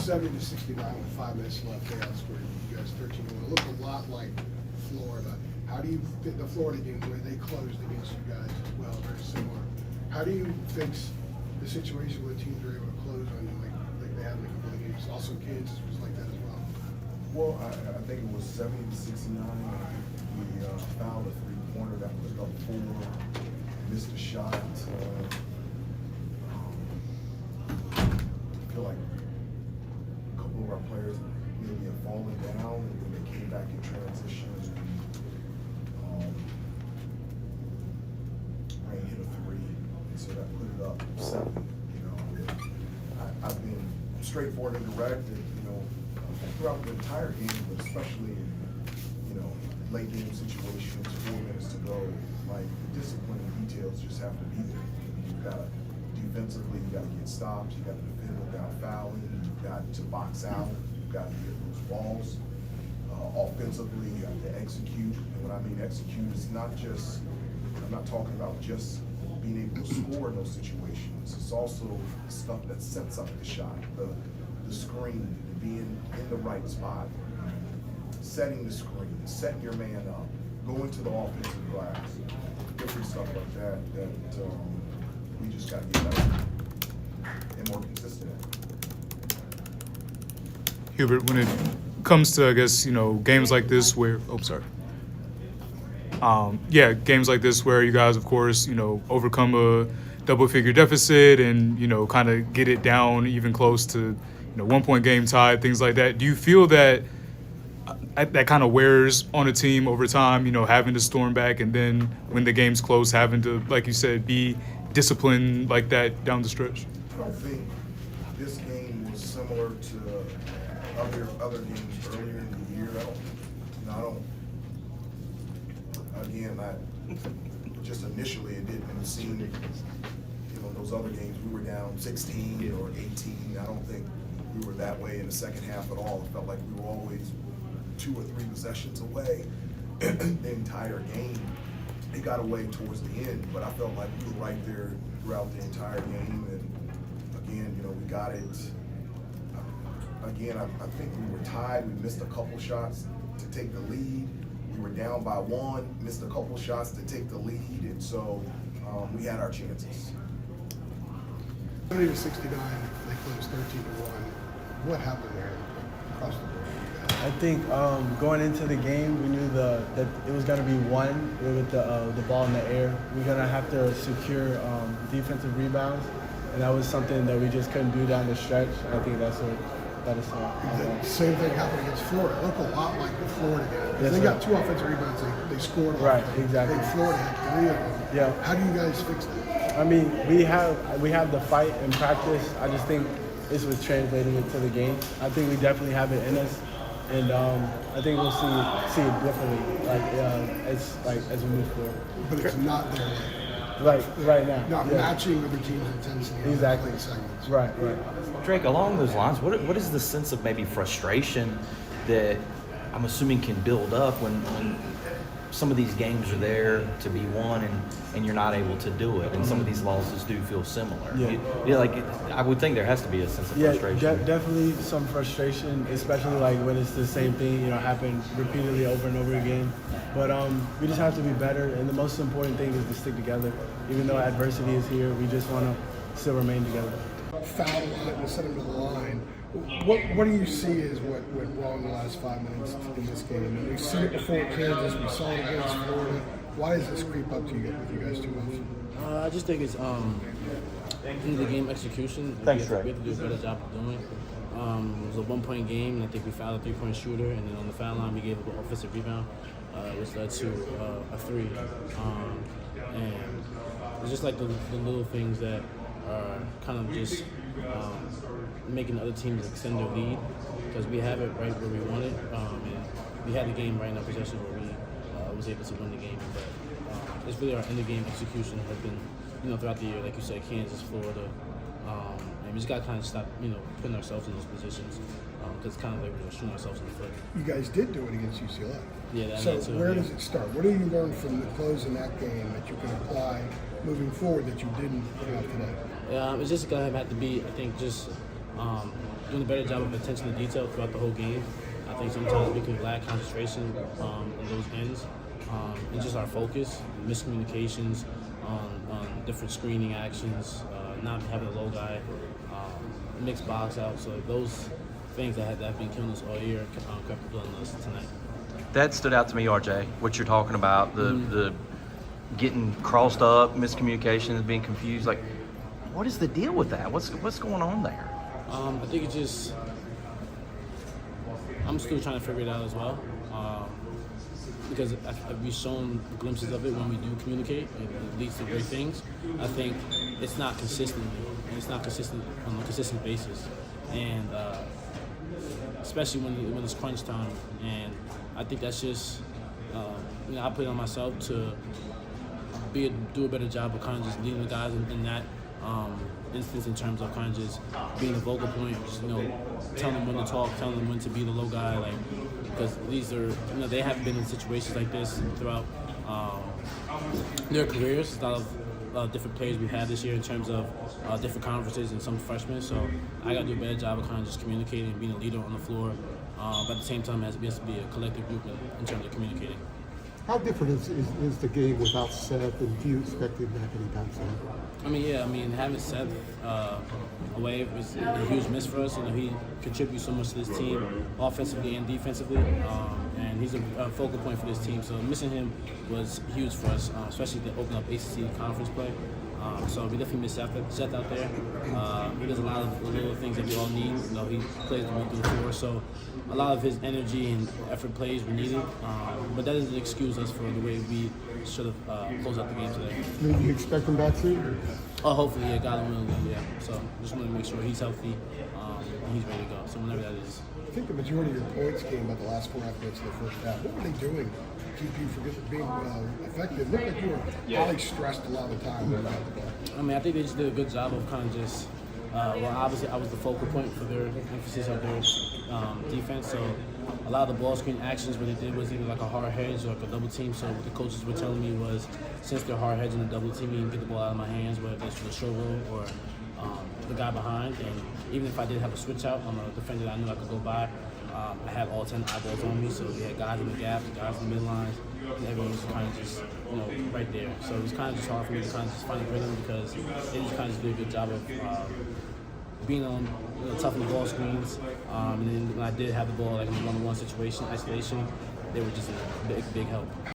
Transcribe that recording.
70-69 with 5 minutes left. They outscored you guys 13-1. It looked a lot like Florida. How do you fit the Florida game where they closed against you guys as well, very similar? How do you fix the situation where teams are able to close on you like they have in a couple of games? Also, Kansas was like that as well. Well, I think it was 70-69. We fouled a three-pointer that was up 4, missed a shot. I feel like a couple of our players maybe have fallen down, and when they came back in transition, Rain hit a 3, and so that put it up 7. You know, I've been straightforward and direct, and throughout the entire game, but especially in late game situations, 4 minutes to go. Like, the discipline and details just have to be there. You've got to defensively, you got to get stops, you got to defend without fouling, you've got to box out, you've got to get those balls. Offensively, you have to execute. And when I mean execute, it's not just, I'm not talking about just being able to score in those situations. It's also stuff that sets up the shot, the screen, being in the right spot, setting the screen, setting your man up, going to the offensive glass, different stuff like that we just got to get better and more consistent at. Hubert, when it comes to, I guess, games like this where, games like this where you guys, of course, overcome a double-figure deficit and, kind of get it down even close to, 1-point game tie, things like that. Do you feel that that kind of wears on a team over time, having to storm back and then when the game's close, having to, like you said, be disciplined like that down the stretch? I don't think this game was similar to other games earlier in the year. Just initially it didn't seem, those other games we were down 16 or 18. I don't think we were that way in the second half at all. It felt like we were always 2 or 3 possessions away the entire game. It got away towards the end, but I felt like we were right there throughout the entire game. And again, we got it. Again, I think we were tied. We missed a couple shots to take the lead. We were down by 1, missed a couple shots to take the lead, and so we had our chances. 70-69, they closed 13-1. What happened there across the board? I think going into the game, we knew that it was going to be 1 with the ball in the air. We're going to have to secure defensive rebounds, and that was something that we just couldn't do down the stretch. I think that is the same thing happened against Florida. It looked a lot like the Florida game. Yes, they sir. got 2 offensive rebounds. They scored off. Right, exactly. I think Florida had 3 of them. Yeah. How do you guys fix that? I mean, we have the fight in practice. I just think this was translating into the game. I think we definitely have it in us, and I think we'll see it differently, as we move forward. But it's not there. Right now. Not yeah. matching other teams' intensity. Exactly. Segments. Right. Drake, along those lines, what is the sense of maybe frustration that I'm assuming can build up when some of these games are there to be won and you're not able to do it, and some of these losses do feel similar? I would think there has to be a sense of frustration. Definitely some frustration, especially when it's the same thing, happen repeatedly over and over again. But we just have to be better, and the most important thing is to stick together. Even though adversity is here, we just want to still remain together. Foul on it and send him to the line. What do you see as what went wrong in the last 5 minutes in this game? And we've seen it before at Kansas, we saw it against Florida. Why does this creep up to you with you guys too often? I just think it's in the game execution. Thanks, we have to do a better job of doing. It was a 1-point game, and I think we fouled a 3-point shooter, and then on the foul line we gave up an offensive rebound, which led to a 3. And it's just like the little things that are kind of just making other teams extend their lead, because we have it right where we want it, and we had the game right in our possession where we was able to win the game. But it's really our end of game execution has been, throughout the year, like you said, Kansas, Florida, and we just got to kind of stop, putting ourselves in those positions, because it's kind of like we're shooting ourselves in the foot. You guys did do it against UCLA. Yeah. So where does it start? What do you learn from the close in that game that you can apply moving forward that you didn't put out today? It's just gonna have to be, I think, just doing a better job of attention to detail throughout the whole game. I think sometimes we can lack concentration on those ends. And just our focus, miscommunications on different screening actions, not having a low guy, mixed box out. So those things that have been killing us all year kept killing us tonight. That stood out to me, RJ. What you're talking about, the getting crossed up, miscommunications, being confused. Like, what is the deal with that? What's going on there? I think it's just I'm still trying to figure it out as well. Because we've shown glimpses of it when we do communicate. It leads to great things. I think it's not consistently, and it's not consistent on a consistent basis. And especially when it's crunch time. And I think that's just, I put it on myself to do a better job of kind of just leading the guys in that instance in terms of kind of just being a vocal point, just, telling them when to talk, telling them when to be the low guy, like, because these are, they haven't been in situations like this throughout their careers. A lot of different players we've had this year in terms of different conferences and some freshmen. So I got to do a better job of kind of just communicating and being a leader on the floor. But at the same time, it has to be a collective group in terms of communicating. How different is the game without Seth, and do you expect him back anytime soon? Having Seth away was a huge miss for us. He contributes so much to this team, offensively and defensively, and he's a focal point for this team. So missing him was huge for us, especially to open up ACC conference play. So we definitely miss Seth out there. He does a lot of little things that we all need. He plays the ball through the floor, so a lot of his energy and effort plays were needed. But that doesn't excuse us for the way we should have closed out the game today. Do you expect him back soon? Oh, hopefully, yeah, God willing, yeah. So just want to make sure he's healthy and he's ready to go. So whenever that is. I think the majority of your points came about the last 4.5 minutes of the first half. What were they doing to keep you from being effective? It looked like you were probably stressed a lot of the time when you got the ball. I think they just did a good job of kind of just, obviously I was the focal point for their emphasis of their defense. So a lot of the ball screen actions, what they did was either like a hard hedge or like a double team. So what the coaches were telling me was, since they're hard hedging and double teaming, get the ball out of my hands, whether it's for the show roll or the guy behind. And even if I did have a switch out on a defender that I knew I could go by, I had all 10 eyeballs on me. So we had guys in the gap, guys in the midlines, and everyone was kind of just, right there. So it was kind of just hard for me to kind of just find a rhythm because they just kind of did a good job of being on tough in the ball screens. And then when I did have the ball like in a one-on-one situation, isolation, they were just a big help.